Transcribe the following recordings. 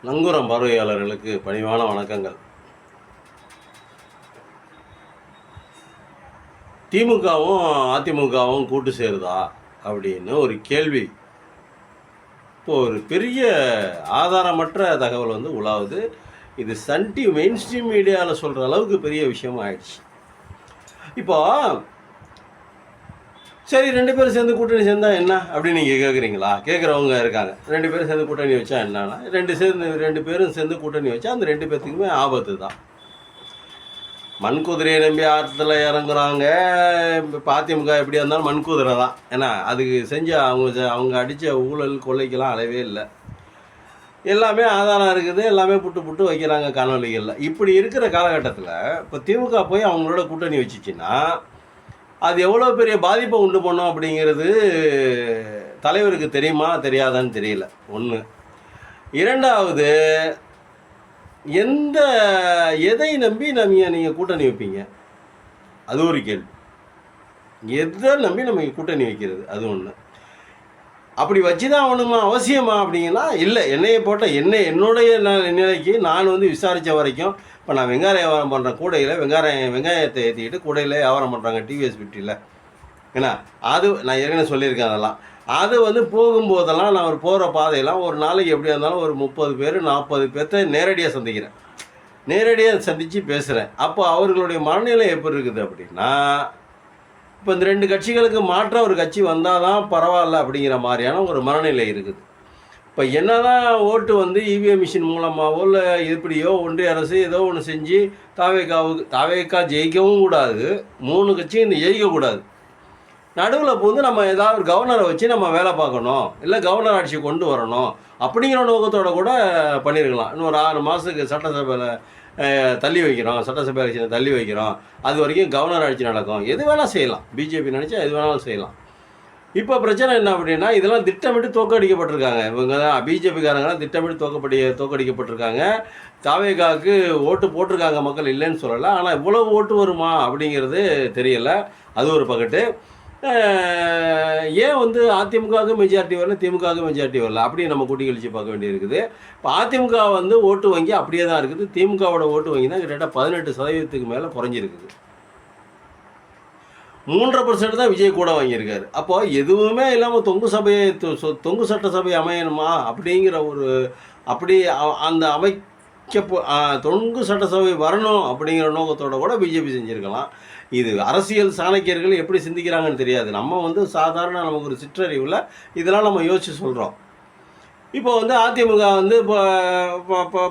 நங்கூரம் பார்வையாளர்களுக்கு பணிவான வணக்கங்கள். திமுகவும் அதிமுகவும் கூட்டு சேருதா அப்படின்னு ஒரு கேள்வி. இப்போ ஒரு பெரிய ஆதாரமற்ற தகவல் உலாவுது. இது மெயின் ஸ்ட்ரீம் மீடியாவில் சொல்கிற அளவுக்கு பெரிய விஷயம் ஆயிடுச்சு. இப்போ சரி, 2 பேரும் சேர்ந்து கூட்டணி சேர்ந்தா என்ன அப்படின்னு நீங்கள் கேட்குறீங்களா? கேட்குறவங்க இருக்காங்க. 2 பேரும் சேர்ந்து கூட்டணி வச்சா என்னன்னா, 2 பேரும் சேர்ந்து கூட்டணி வச்சா அந்த 2 பேர்த்துக்குமே ஆபத்து தான். மண் குதிரையை நம்பி ஆற்றத்தில் இறங்குறாங்க. இப்போ அதிமுக எப்படியா இருந்தாலும் மண் குதிரை தான். ஏன்னா அதுக்கு செஞ்ச அவங்க அடித்த ஊழல் கொள்ளைக்கெல்லாம் அளவே இல்லை. எல்லாமே ஆதாரம் இருக்குது, எல்லாமே புட்டு வைக்கிறாங்க காணொலிகளில். இப்படி இருக்கிற காலகட்டத்தில் இப்போ திமுக போய் அவங்களோட கூட்டணி வச்சுச்சுன்னா அது எவ்வளோ பெரிய பாதிப்பை உண்டு பண்ணும் அப்படிங்கிறது தலைவருக்கு தெரியுமா தெரியாதான்னு தெரியல. ஒன்று. இரண்டாவது, எதை நம்பி நீங்கள் கூட்டணி வைப்பீங்க? அது ஒரு கேள்வி. எதை நம்பி நம்ம கூட்டணி வைக்கிறது? அது ஒன்று. அப்படி வச்சு தான் அவனுமா அவசியமா அப்படிங்கன்னா இல்லை. என்னுடைய நிலைக்கு நான் விசாரித்த வரைக்கும், இப்போ நான் வெங்காயம் வியாபாரம் பண்ணுறேன். கூடையில் வெங்காயத்தை ஏற்றிக்கிட்டு கூடையில் வியாபாரம் பண்ணுறாங்க டிவிஎஸ் 50. ஏன்னா அது நான் ஏற்கனவே சொல்லியிருக்கேன். அதெல்லாம் அது போகும்போதெல்லாம் நான் போகிற பாதையெல்லாம் ஒரு நாளைக்கு எப்படியா இருந்தாலும் ஒரு 30 பேர் 40 பேர்த்த நேரடியாக சந்திக்கிறேன். நேரடியாக சந்தித்து பேசுகிறேன். அப்போ அவர்களுடைய மனநிலை எப்படி இருக்குது அப்படின்னா, இப்போ இந்த 2 கட்சிகளுக்கு மாற்ற ஒரு கட்சி வந்தால் தான் பரவாயில்ல அப்படிங்கிற மாதிரியான ஒரு மனநிலை இருக்குது. இப்போ என்ன தான் ஓட்டு இவிஎம் மிஷின் மூலமாகவோ இல்லை எப்படியோ ஒன்றிய அரசு ஏதோ ஒன்று செஞ்சு தாவேக்கா ஜெயிக்கவும் கூடாது, 3 கட்சியும் ஜெயிக்கக்கூடாது. நடுவில் நம்ம ஏதாவது ஒரு கவர்னரை வச்சு நம்ம வேலை பார்க்கணும், இல்லை கவர்னர் ஆட்சி கொண்டு வரணும் அப்படிங்கிற நோக்கத்தோடு கூட பண்ணியிருக்கலாம். இன்னும் ஒரு 6 மாதத்துக்கு சட்டசபையில் தள்ளி வைக்கிறோம், சட்டசபை எலெக்ஷனை தள்ளி வைக்கிறோம், அது வரைக்கும் கவர்னர் ஆட்சி நடக்கும். எது வேணால் செய்யலாம். பிஜேபி நினச்சா எது வேணாலும் செய்யலாம். இப்போ பிரச்சனை என்ன அப்படின்னா, இதெல்லாம் திட்டமிட்டு தோற்கடிக்கப்பட்டிருக்காங்க. இவங்க தான் பிஜேபிக்காரங்களாம் திட்டமிட்டு தோற்கடிக்கப்பட்டிருக்காங்க. தாவேகாவுக்கு ஓட்டு போட்டிருக்காங்க மக்கள், இல்லைன்னு சொல்லலை. ஆனால் இவ்வளவு ஓட்டு வருமா அப்படிங்கிறது தெரியலை. அது ஒரு பக்கத்து. ஏன் அதிமுகவுக்கு மெஜாரிட்டி வரல, திமுகவுக்கு மெஜாரிட்டி வரல அப்படி நம்ம கூட்டி கழிச்சு பார்க்க வேண்டியிருக்குது. இப்போ அதிமுக ஓட்டு வங்கி அப்படியே தான் இருக்குது. திமுகவோட ஓட்டு வங்கி தான் கிட்டத்தட்ட 18% மேலே குறைஞ்சிருக்குது. 3% தான் விஜய் கூட வாங்கியிருக்காரு. அப்போ எதுவுமே இல்லாமல் தொங்கு சட்டசபை அமையணுமா அப்படிங்கிற அப்படி அந்த தொங்கு சட்டசபை வரணும் அப்படிங்கிற நோக்கத்தோட கூட பிஜேபி செஞ்சுருக்கலாம். இது அரசியல் சாணக்கியர்கள் எப்படி சிந்திக்கிறாங்கன்னு தெரியாது. நம்ம சாதாரண நமக்கு ஒரு சிற்றறிவில் இதெல்லாம் நம்ம யோசித்து சொல்கிறோம். இப்போ அதிமுக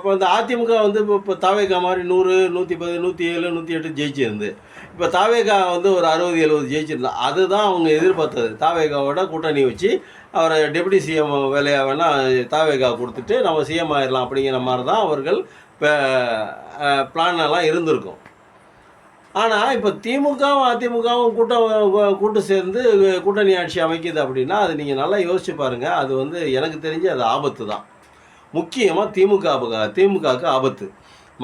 இப்போ இந்த அதிமுக இப்போ தாவேகா மாதிரி 100, 110, 107, 108 ஜெயிச்சிருந்து, இப்போ தாவேகா ஒரு 60, 70 ஜெயிச்சிருந்தா அதுதான் அவங்க எதிர்பார்த்தது. தாவேகாவோட கூட்டணி வச்சு அவரை டெபுட்டி சிஎம் வேலையாக வேணால் தாவேகா கொடுத்துட்டு நம்ம சிஎம் ஆயிடலாம் அப்படிங்கிற மாதிரி தான் அவர்கள் இப்போ பிளானெல்லாம் இருந்திருக்கும். ஆனால் இப்போ திமுகவும் அதிமுகவும் கூட்டு சேர்ந்து கூட்டணி ஆட்சி அமைக்குது அப்படின்னா அது நீங்கள் நல்லா யோசிச்சு பாருங்கள். அது எனக்கு தெரிஞ்சு அது ஆபத்து தான். முக்கியமாக திமுகவுக்கு ஆபத்து.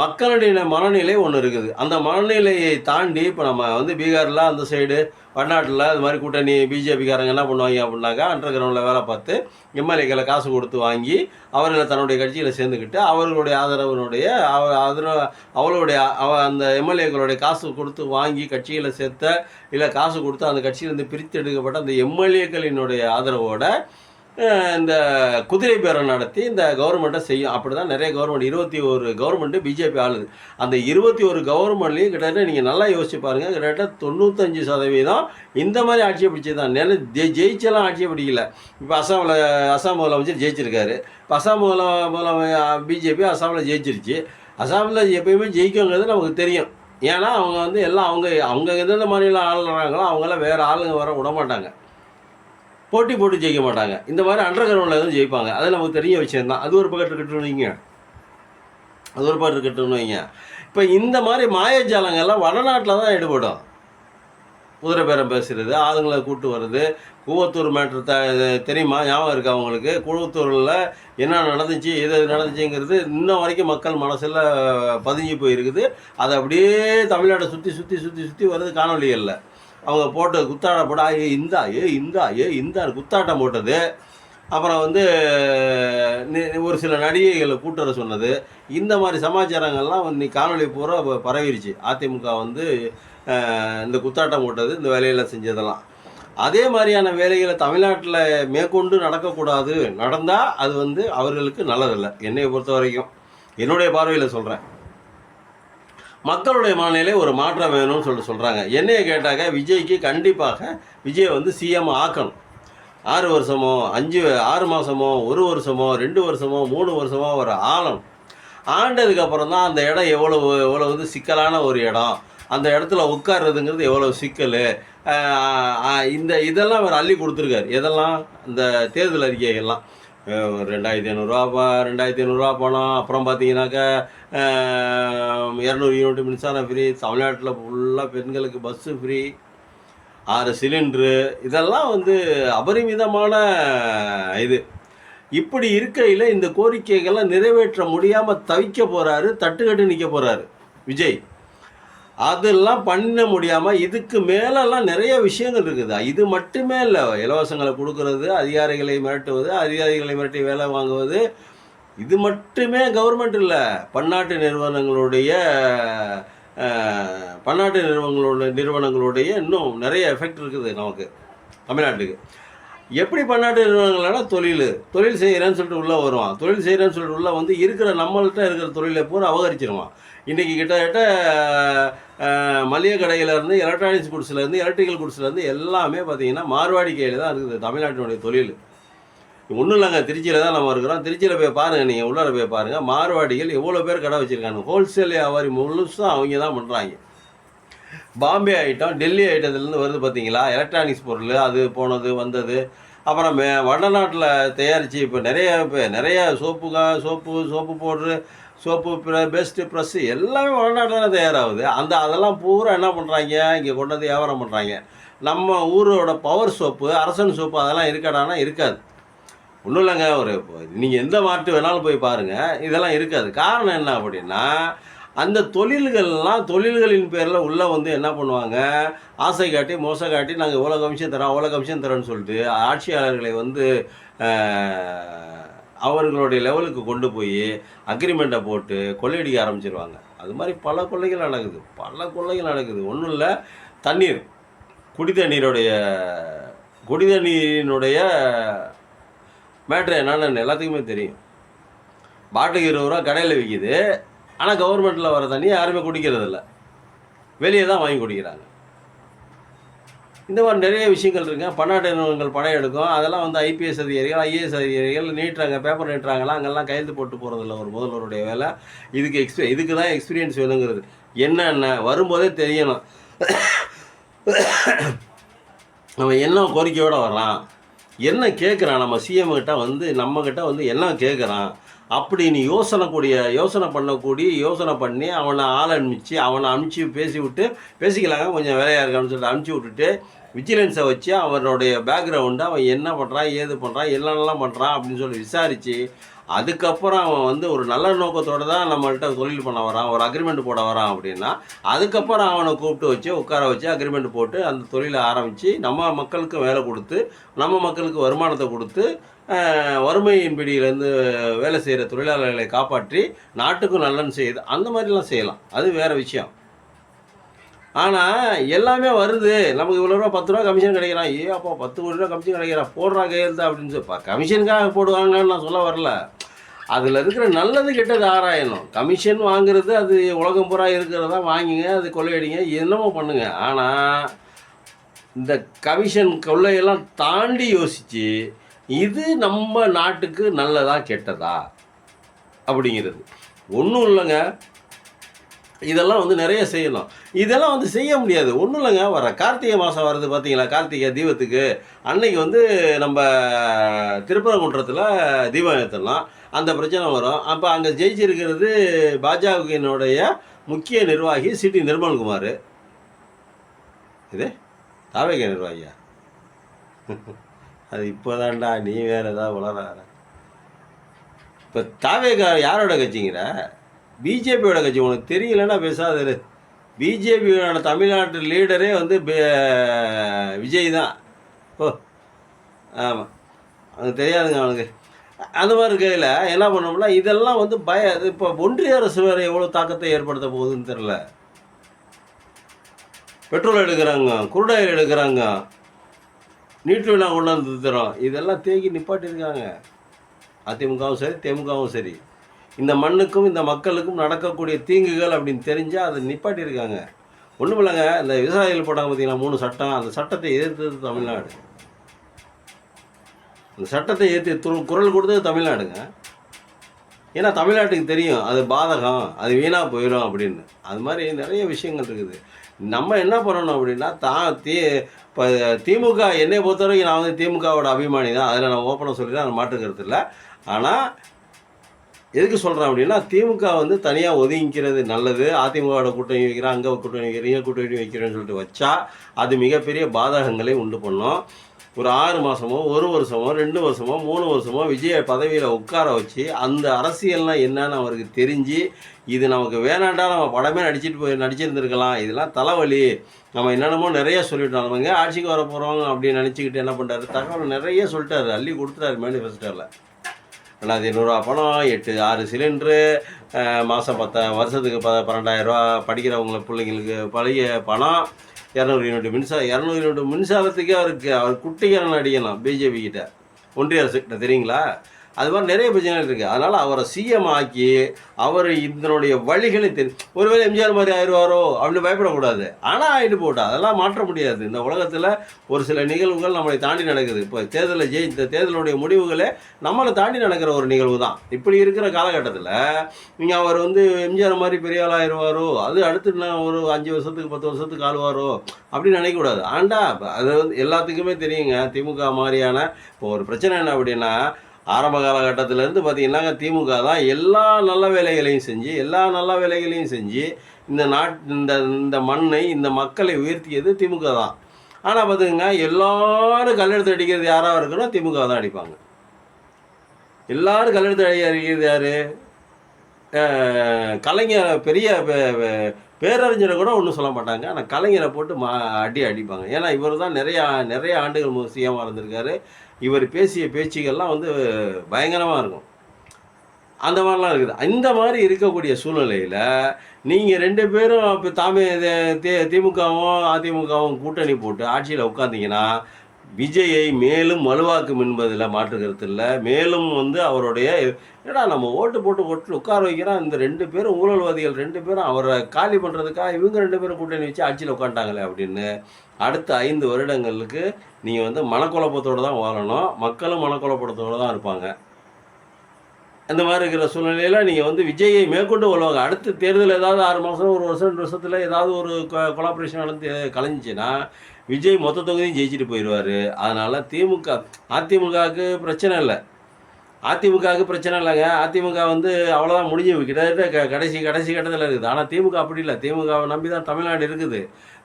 மக்களுடைய மனநிலை ஒன்று இருக்குது. அந்த மனநிலையை தாண்டி இப்போ நம்ம பீகாரில் அந்த சைடு வடநாட்டில் அது மாதிரி கூட்டணி பிஜேபிக்காரங்க என்ன பண்ணுவாங்க அப்படின்னாக்கா, அண்டர் கிரவுண்டில் வேலை பார்த்து எம்எல்ஏக்களை காசு கொடுத்து வாங்கி அவர்களை தன்னுடைய கட்சியில் சேர்ந்துக்கிட்டு அவர்களுடைய அந்த எம்எல்ஏக்களுடைய காசு கொடுத்து வாங்கி கட்சியில் சேர்த்த இல்லை காசு கொடுத்து அந்த கட்சியிலேருந்து பிரித்து எடுக்கப்பட்ட அந்த எம்எல்ஏக்களினுடைய ஆதரவோட இந்த குதிரை பேரம் நடத்தி இந்த கவர்மெண்ட்டை செய்யும். அப்படி தான் நிறைய கவர்மெண்ட், 21 கவர்மெண்ட்டு பிஜேபி ஆளுது. அந்த 21 கவர்மெண்ட்லேயும் கிட்டத்தட்ட நீங்கள் நல்லா யோசிச்சு பாருங்கள், கிட்டத்தட்ட 95% இந்த மாதிரி ஆட்சியை பிடிச்சது தான். ஜெயிச்செல்லாம் ஆட்சியை பிடிக்கல. இப்போ அசாம் முதலமைச்சர் ஜெயிச்சிருக்காரு. இப்போ அசாம் பிஜேபி அசாமில் ஜெயிச்சிருச்சு. அசாமில் எப்பயுமே ஜெயிக்குங்கிறது நமக்கு தெரியும். ஏன்னா அவங்க எல்லாம் அவங்க எந்தெந்த மாநிலம் ஆளுறாங்களோ அவங்களாம் வேறு ஆளுங்க வர விட மாட்டாங்க, போட்டு ஜெயிக்க மாட்டாங்க. இந்த மாதிரி அண்டர் கிரவுண்டில் எதுவும் ஜெயிப்பாங்க. அது நமக்கு தெரிய விஷயம்தான். அது ஒரு பக்கம் இருக்கட்டும்னு வைங்க. இப்போ இந்த மாதிரி மாயஜாலங்கள்லாம் வடநாட்டில் தான் ஈடுபடும். குதிரை பேரம் பேசுகிறது, ஆளுங்களை கூட்டு வர்றது. கூவத்தூர் மேட்ரு தெரியுமா? ஞாபகம் இருக்கா அவங்களுக்கு? கூவத்தூரில் என்ன நடந்துச்சு, எது நடந்துச்சுங்கிறது இன்னும் வரைக்கும் மக்கள் மனசில் பதிஞ்சு போயிருக்குது. அதை அப்படியே தமிழ்நாட்டை சுற்றி வருது காணொலிகளில். அவங்க போட்டு குத்தாட்டம் போட இந்தா குத்தாட்டம் போட்டது. அப்புறம் வந்து ஒரு சில நடிகைகளை கூட்டுற சொன்னது, இந்த மாதிரி சமாச்சாரங்கள்லாம் இன்னைக்கு காணொலி பூரா பரவிருச்சு. அதிமுக வந்து இந்த குத்தாட்டம் போட்டது, இந்த வேலையெல்லாம் செஞ்சதெல்லாம். அதே மாதிரியான வேலைகளை தமிழ்நாட்டில் மேற்கொண்டு நடக்கக்கூடாது. நடந்தால் அது வந்து அவர்களுக்கு நல்லதில்லை, என்னை பொறுத்த வரைக்கும். என்னுடைய பார்வையில் சொல்கிறேன். மக்களுடைய மனநிலை ஒரு மாற்றம் வேணும்னு சொல்கிறாங்க. என்னைய கேட்டாக்க விஜய்க்கு கண்டிப்பாக விஜய் வந்து சிஎம் ஆக்கணும். 6 வருஷமோ 6 மாதமோ 1 வருஷமோ 2 வருஷமோ 3 வருஷமோ ஒரு ஆளணும். ஆண்டதுக்கப்புறம் தான் அந்த இடம் எவ்வளோ வந்து சிக்கலான ஒரு இடம், அந்த இடத்துல உட்கார்றதுங்கிறது எவ்வளோ சிக்கல், இதெல்லாம் அவர் அள்ளி கொடுத்துருக்காரு. எதெல்லாம் இந்த தேர்தல் அறிக்கைகள்லாம் 2500 பணம், அப்புறம் பார்த்தீங்கன்னாக்கா 200 யூனிட் மின்சாரம் ஃப்ரீ, தமிழ்நாட்டில் ஃபுல்லாக பெண்களுக்கு பஸ்ஸு ஃப்ரீ, 6 சிலிண்ட்ரு, இதெல்லாம் வந்து அபரிமிதமான இது. இப்படி இருக்கையில் இந்த கோரிக்கைகள்லாம் நிறைவேற்ற முடியாமல் தவிக்க போகிறாரு, தட்டுக்கட்டு நிற்க போகிறாரு விஜய். அதெல்லாம் பண்ண முடியாமல் இதுக்கு மேலெல்லாம் நிறைய விஷயங்கள் இருக்குது. இது மட்டுமே இல்லை, இலவசங்களை கொடுக்கறது, அதிகாரிகளை மிரட்டி வேலை வாங்குவது, இது மட்டுமே கவர்மெண்ட் இல்லை. பன்னாட்டு நிறுவனங்களுடைய இன்னும் நிறைய எஃபெக்ட் இருக்குது நமக்கு தமிழ்நாட்டுக்கு. எப்படி பன்னாட்டு நிறுவனங்கள்னா தொழில் செய்கிறேன்னு சொல்லிட்டு உள்ளே வருவான். தொழில் செய்கிறேன்னு சொல்லிட்டு உள்ளே வந்து நம்மள்கிட்ட இருக்கிற தொழிலை பூரா அபகரிச்சிருவான். இன்றைக்கி கிட்டத்தட்ட மளிகை கடையிலேருந்து எலக்ட்ரானிக்ஸ் குட்ஸ்லேருந்து எலக்ட்ரிக்கல் குட்ஸ்லேருந்து எல்லாமே பார்த்திங்கன்னா மார்வாடி கையில் தான் இருக்குது தமிழ்நாட்டினுடைய தொழில். ஒன்றும் இல்லைங்க, திருச்சியில் தான் நம்ம இருக்கிறோம். திருச்சியில் போய் பாருங்கள், நீங்கள் உள்ளார போய் பாருங்கள், மார்வாடிகள் எவ்வளோ பேர் கடை வச்சுருக்காங்க. ஹோல்சேல் வியாபாரி முழுசும் அவங்க தான் பண்ணுறாங்க. பாம்பே ஐட்டம், டெல்லி ஐட்டத்துலேருந்து வருது பார்த்தீங்களா, எலக்ட்ரானிக்ஸ் பொருள், அது போனது வந்தது. அப்புறம் வடநாட்டில் தயாரித்து இப்போ நிறைய சோப்பு பவுட்ரு, பெஸ்ட்டு ப்ரெஸ்ஸு எல்லாமே வடநாட்டில் தான் தயாராகுது. அதெல்லாம் பூரா என்ன பண்ணுறாங்க, இங்கே கொண்டு வந்து வியாபாரம் பண்ணுறாங்க. நம்ம ஊரோட பவர் சோப்பு, அரசன் சோப்பு அதெல்லாம் இருக்காடானா இருக்காது. ஒன்றும் இல்லைங்க, நீங்கள் எந்த மார்ட்டு வேணாலும் போய் பாருங்கள், இதெல்லாம் இருக்காது. காரணம் என்ன அப்படின்னா, அந்த தொழில்களின் பேரில் உள்ளே வந்து என்ன பண்ணுவாங்க, ஆசை காட்டி மோசம் காட்டி நாங்கள் இவ்வளோ கமிஷன் தரோன்னு சொல்லிட்டு ஆட்சியாளர்களை வந்து அவர்களுடைய லெவலுக்கு கொண்டு போய் அக்ரிமெண்ட்டை போட்டு கொள்ளையடிக்க ஆரம்பிச்சிருவாங்க. அது மாதிரி பல கொள்ளைகள் நடக்குது. ஒன்றும் இல்லை, குடிதண்ணீரினுடைய மேட்ரு என்னன்னு எல்லாத்துக்குமே தெரியும். பாட்டுக்கு 20 ரூபா கடையில் விற்கிது, ஆனால் கவர்மெண்ட்டில் வர தண்ணி யாருமே குடிக்கிறதில்ல, வெளியே தான் வாங்கி குடிக்கிறாங்க. இந்த மாதிரி நிறைய விஷயங்கள் இருக்குங்க. பன்னாட்டு நிறுவனங்கள் படம் எடுக்கும், அதெல்லாம் வந்து ஐபிஎஸ் அதிகாரிகள் ஐஏஎஸ் அதிகாரிகள் பேப்பர் நீட்டுறாங்களா, அங்கெல்லாம் கையெழுத்து போட்டு போகிறதில்ல ஒரு முதல்வருடைய வேலை. இதுக்கு தான் எக்ஸ்பீரியன்ஸ் வேணுங்கிறது. என்னென்ன வரும்போதே தெரியணும், நம்ம என்ன கோரிக்கையோடு வர்றான், என்ன கேட்குறான், நம்ம சிஎம் கிட்ட வந்து நம்மக்கிட்ட வந்து என்ன கேட்குறான் அப்படின்னு யோசனை பண்ணி அவனை அனுப்பிச்சு பேசிக்கலாங்க, கொஞ்சம் வேலையாக இருக்கான்னு சொல்லிட்டு அனுப்பிச்சி விட்டுட்டு விஜிலன்ஸை வச்சு அவனுடைய பேக்ரவுண்டு, அவன் என்ன பண்ணுறான், ஏது பண்ணுறான், என்னென்னலாம் பண்ணுறான் அப்படின்னு சொல்லி விசாரித்து அதுக்கப்புறம் அவன் வந்து ஒரு நல்ல நோக்கத்தோடு தான் நம்மள்கிட்ட தொழில் பண்ண வரான், ஒரு அக்ரிமெண்ட் போட வரான் அப்படின்னா, அதுக்கப்புறம் அவனை கூப்பிட்டு வச்சு உட்கார வச்சு அக்ரிமெண்ட் போட்டு அந்த தொழிலை ஆரம்பித்து நம்ம மக்களுக்கு வேலை கொடுத்து, நம்ம மக்களுக்கு வருமானத்தை கொடுத்து, வறுமையின் பிடியிலேருந்து வேலை செய்கிற தொழிலாளர்களை காப்பாற்றி நாட்டுக்கும் நல்லன்னு செய்யுது. அந்த மாதிரிலாம் செய்யலாம், அது வேறு விஷயம். ஆனால் எல்லாமே வருது, நமக்கு இவ்வளோ ரூபா 10 ரூபா கமிஷன் கிடைக்கிறான், அப்போ 10 கோடி ரூபா கமிஷன் கிடைக்கிறான், போடுறான் கையெழுத்து அப்படின்னு சொல்லி கமிஷனுக்காக போடுவாங்கன்னு நான் சொல்ல வரல. அதில் இருக்கிற நல்லது கெட்டது ஆராயணும். கமிஷன் வாங்குறது அது உலகம் பூரா இருக்கிறதா வாங்கிங்க, அது கொள்ளையடிங்க, என்னமோ பண்ணுங்க. ஆனால் இந்த கமிஷன் கொள்ளையெல்லாம் தாண்டி யோசித்து இது நம்ம நாட்டுக்கு நல்லதா கெட்டதா அப்படிங்கிறது ஒன்றும் இல்லைங்க. இதெல்லாம் வந்து நிறைய செய்யணும். இதெல்லாம் வந்து செய்ய முடியாது, ஒன்றும் இல்லைங்க. வர கார்த்திகை மாதம் வருது பார்த்தீங்களா, கார்த்திகை தீபத்துக்கு அன்னைக்கு வந்து நம்ம திருப்பரங்குன்றத்தில் தீபம் ஏற்றலாம், அந்த பிரச்சனை வரும். அப்போ அங்கே ஜெயிச்சிருக்கிறது பாஜகவினுடைய முக்கிய நிர்வாகி சிடி நிர்மல்குமார். இது தாவேக நிர்வாகியா? அது இப்போதான்டா, நீ வேறு ஏதாவது வளர. இப்போ தாவேக யாரோட கட்சிங்கிற? பிஜேபியோட கட்சி. உனக்கு தெரியலன்னா பேசாது. பிஜேபியோட தமிழ்நாட்டு லீடரே வந்து விஜய் தான். ஓ ஆமாம், அது தெரியாதுங்க அவனுக்கு. அந்த மாதிரி இருக்கையில் என்ன பண்ணோம்னா இதெல்லாம் வந்து இப்போ ஒன்றிய அரசு வேறு எவ்வளோ தாக்கத்தை ஏற்படுத்த போகுதுன்னு தெரில. பெட்ரோல் எடுக்கிறாங்க, குருடாயில் எடுக்கிறாங்க, நீட்டுலாம் கொண்டாந்து தரோம், இதெல்லாம் தேக்கி நிப்பாட்டியிருக்காங்க. அதிமுகவும் சரி, தேமுகவும் சரி. இந்த மண்ணுக்கும் இந்த மக்களுக்கும் நடக்கக்கூடிய தீங்குகள் அப்படின்னு தெரிஞ்சால் அதை நிப்பாட்டியிருக்காங்க. ஒன்றும் இல்லைங்க, இந்த விவசாயிகள் போட்டாங்க பார்த்தீங்கன்னா 3 சட்டம், அந்த சட்டத்தை எதிர்த்தது தமிழ்நாடு. அந்த சட்டத்தை எதிர்த்து குரல் கொடுத்தது தமிழ்நாடுங்க. ஏன்னா தமிழ்நாட்டுக்கு தெரியும் அது பாதகம், அது வீணாக போயிடும் அப்படின்னு. அது மாதிரி நிறைய விஷயங்கள் இருக்குது. நம்ம என்ன பண்ணணும் அப்படின்னா இப்போ திமுக என்னை பொறுத்தவரைக்கும் நான் வந்து திமுகவோட அபிமானி தான், அதில் நான் ஓப்பனாக சொல்லிடுறேன், நான் மாற்றுக்கிறது இல்லை. ஆனால் எதுக்கு சொல்கிறேன் அப்படின்னா திமுக வந்து தனியாக ஒதுங்கிக்கிறது நல்லது. அதிமுகவோட கூட்டணி வைக்கிறேன், அங்கே கூட்டணி வைக்கிறீங்க, கூட்டணி வைக்கிறேன்னு சொல்லிட்டு வச்சா அது மிகப்பெரிய பாதகங்களை உண்டு பண்ணும். ஒரு 6 மாதமோ 1 வருஷமோ 2 வருஷமோ 3 வருஷமோ விஜயை பதவியில் உட்கார வச்சு அந்த அரசியல்னால் என்னன்னு அவருக்கு தெரிஞ்சு இது நமக்கு வேணாண்டா, நம்ம படமே நடிச்சிருந்துருக்கலாம், இதெல்லாம் தலைவலி, நம்ம என்னென்னமோ நிறைய சொல்லிட்டோம், நமங்க ஆட்சிக்கு வர போகிறோம் அப்படின்னு நினச்சிக்கிட்டு என்ன பண்ணுறாரு, தகவல் நிறைய சொல்லிட்டாரு, அள்ளி கொடுத்துட்டாரு மேனிஃபெஸ்டோவில். 2500 பணம், 6 சிலிண்ட்ரு, மாதம் வருஷத்துக்கு 12,000 படிக்கிறவங்கள பிள்ளைங்களுக்கு பழைய பணம், 200 யூனிட் மின்சாரம். 200 யூனிட் மின்சாரத்துக்கே அவர் குட்டிக்காரன் அடிக்கலாம் பிஜேபி கிட்ட, ஒன்றிய அரசுக்கிட்ட, தெரியுங்களா? அது மாதிரி நிறைய பிரச்சனைகள் இருக்குது. அதனால் அவரை சிஎம் ஆக்கி அவர் இதனுடைய வழிகளை ஒருவேளை எம்ஜிஆர் மாதிரி ஆயிடுவாரோ அப்படின்னு பயப்படக்கூடாது. ஆனால் ஆகிட்டு போட்டா அதெல்லாம் மாற்ற முடியாது. இந்த உலகத்தில் ஒரு சில நிகழ்வுகள் நம்மளை தாண்டி நடக்குது. இப்போ இந்த தேர்தலுடைய முடிவுகளே நம்மளை தாண்டி நடக்கிற ஒரு நிகழ்வு தான். இப்படி இருக்கிற காலகட்டத்தில் நீங்கள் அவர் வந்து எம்ஜிஆர் மாதிரி பெரிய ஆள் ஆயிடுவாரோ, அது அடுத்து நான் ஒரு 5 வருஷத்துக்கு 10 வருஷத்துக்கு ஆளுவாரோ அப்படின்னு நினைக்கக்கூடாது. ஆண்டா அது வந்து எல்லாத்துக்குமே தெரியுங்க. திமுக மாதிரியான இப்போ ஒரு பிரச்சனை என்ன அப்படின்னா, ஆரம்ப காலகட்டத்திலேருந்து பார்த்திங்கன்னாங்க திமுக தான் எல்லா நல்ல வேலைகளையும் செஞ்சு இந்த மண்ணை இந்த மக்களை உயர்த்தியது திமுக தான். ஆனால் பார்த்துங்க எல்லோரும் கல்லெடுத்து அடிக்கிறது யாராக இருக்குன்னா திமுக தான் அடிப்பாங்க. எல்லோரும் கல்லெடுத்து அடிக்கிறது யார்? கலைஞர் பெரிய பேரறிஞரை கூட ஒன்றும் சொல்ல மாட்டாங்க. ஆனால் கலைஞரை போட்டு அடிப்பாங்க. ஏன்னா இவர் தான் நிறைய ஆண்டுகள் சிஎம்மாக இருந்திருக்காரு. இவர் பேசிய பேச்சுகள்லாம் வந்து பயங்கரமாக இருக்கும். அந்த மாதிரிலாம் இருக்குது. இந்த மாதிரி இருக்கக்கூடிய சூழ்நிலையில் நீங்கள் 2 பேரும் இப்போ திமுகவும் அதிமுகவும் கூட்டணி போட்டு ஆட்சியில் உட்காந்திங்கன்னா விஜயை மேலும் வலுவாக்கும் என்பதில் மாற்று கருத்து இல்லை. மேலும் வந்து அவருடைய ஏன்னா நம்ம ஓட்டு உட்கார வைக்கிறோம், இந்த 2 பேரும் ஊழல்வாதிகள் 2 பேரும் அவரை காலி பண்ணுறதுக்காக இவங்க 2 பேரும் கூட்டணி வச்சு ஆட்சியில் உட்காந்துட்டாங்களே அப்படின்னு அடுத்த 5 வருடங்களுக்கு நீங்கள் வந்து மனக்குழப்பத்தோடு தான் வாழணும். மக்களும் மனக்குழப்பத்தோடு தான் இருப்பாங்க. அந்த மாதிரி இருக்கிற சூழ்நிலையில் நீங்கள் வந்து விஜயை மேற்கொண்டு வருவாங்க. அடுத்த தேர்தல் ஏதாவது 6 மாதம் 1 வருஷம் 2 வருஷத்தில் ஏதாவது ஒரு கொலாபரேஷன் நடந்து கலைஞ்சிச்சின்னா விஜய் மொத்த தொகுதியும் ஜெயிச்சுட்டு போயிடுவார். அதனால் அதிமுகவுக்கு பிரச்சனை இல்லை. அதிமுகவுக்கு பிரச்சனை இல்லைங்க. அதிமுக வந்து அவ்வளோதான் முடிஞ்சு கிட்டத்தட்ட கடைசி கட்டத்தில் இருக்குது. ஆனால் திமுக அப்படி இல்லை. திமுகவை நம்பி தான் தமிழ்நாடு இருக்குது.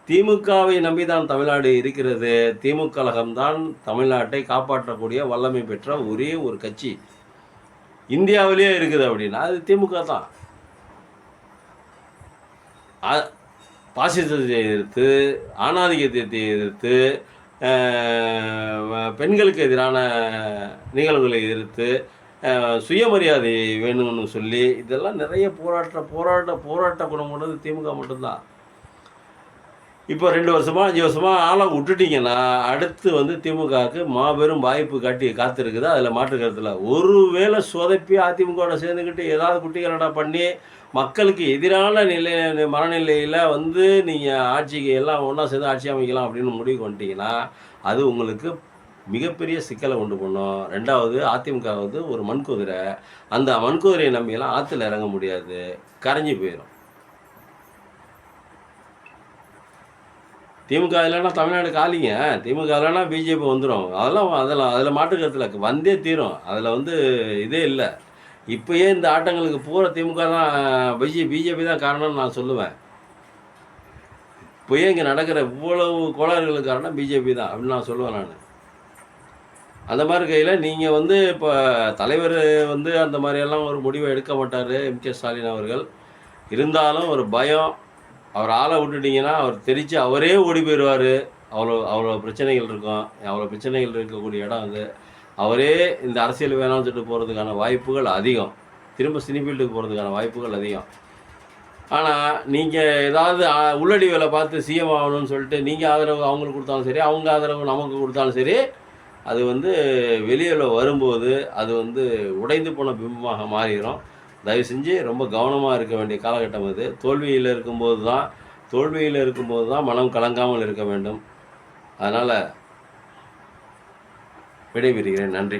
திமுகவை நம்பி தான் தமிழ்நாடு இருக்கிறது. திமுக கழகம்தான் தமிழ்நாட்டை காப்பாற்றக்கூடிய வல்லமை பெற்ற ஒரே ஒரு கட்சி இந்தியாவிலேயே இருக்குது அப்படின்னா அது திமுக தான். பாசிசத்தை எதிர்த்து, ஆணாதிக்கத்தை எதிர்த்து, பெண்களுக்கு எதிரான நிகழ்வுகளை எதிர்த்து, சுயமரியாதை வேணும்னு சொல்லி இதெல்லாம் நிறைய போராட்ட குணம் கொண்டது திமுக மட்டும்தான். இப்போ 2 வருஷமாக 5 வருஷமாக ஆளை விட்டுட்டிங்கன்னா அடுத்து வந்து திமுகவுக்கு மாபெரும் வாய்ப்பு காத்திருக்குது. அதில் மாற்று கருத்தில் ஒருவேளை சொதப்பி அதிமுகவோட சேர்ந்துக்கிட்டு ஏதாவது குட்டிகளடா பண்ணி மக்களுக்கு எதிரான மனநிலையில் வந்து நீங்கள் ஆட்சிக்கு எல்லாம் ஒன்றா சேர்ந்து ஆட்சி அமைக்கலாம் அப்படின்னு முடிவு பண்ணிட்டீங்கன்னா அது உங்களுக்கு மிகப்பெரிய சிக்கலை உண்டு பண்ணும். 2வது அதிமுக வந்து ஒரு மண்குதிரை. அந்த மண்குதிரையை நம்பியெல்லாம் ஆற்றுல இறங்க முடியாது, கரைஞ்சி போயிடும். திமுக இல்லைன்னா தமிழ்நாடு காலிங்க. திமுக இல்லைன்னா பிஜேபி வந்துடும். அதில் மாற்றுக்கருத்தில் வந்தே தீரும். அதில் வந்து இதே இல்லை. இப்போயே இந்த ஆட்டங்களுக்கு பூரா திமுக தான் பிஜேபி தான் காரணம்னு நான் சொல்லுவேன். இப்போயே இங்கே நடக்கிற இவ்வளவு கோளாறுகளுக்கு காரணம் பிஜேபி தான் அப்படின்னு நான் சொல்லுவேன். நான் அந்த மாதிரி கையில் நீங்கள் வந்து இப்போ தலைவர் வந்து அந்த மாதிரியெல்லாம் ஒரு முடிவை எடுக்க மாட்டார் M.K. ஸ்டாலின் அவர்கள். இருந்தாலும் ஒரு பயம், அவர் ஆளை விட்டுட்டிங்கன்னா அவர் தெரிச்சு அவரே ஓடி போயிடுவார். அவ்வளோ பிரச்சனைகள் இருக்கும். அவ்வளோ பிரச்சனைகள் இருக்கக்கூடிய இடம் அது. அவரே இந்த அரசியல் வேணாம்னு சொல்லிட்டு போகிறதுக்கான வாய்ப்புகள் அதிகம். திரும்ப சினி ஃபீல்டுக்கு போகிறதுக்கான வாய்ப்புகள் அதிகம். ஆனால் நீங்கள் ஏதாவது உள்ளடி வேலை பார்த்து சிஎம் ஆகணும்னு சொல்லிட்டு நீங்கள் ஆதரவு அவங்களுக்கு கொடுத்தாலும் சரி, அவங்க ஆதரவு நமக்கு கொடுத்தாலும் சரி, அது வந்து வெளியில் வரும்போது அது வந்து உடைந்து போன பிம்பமாக மாறிடும். தயவு செஞ்சு ரொம்ப கவனமாக இருக்க வேண்டிய காலகட்டம் அது. தோல்வியில் இருக்கும்போது தான் மனம் கலங்காமல் இருக்க வேண்டும். அதனால் விடைபெறுகிறேன். நன்றி.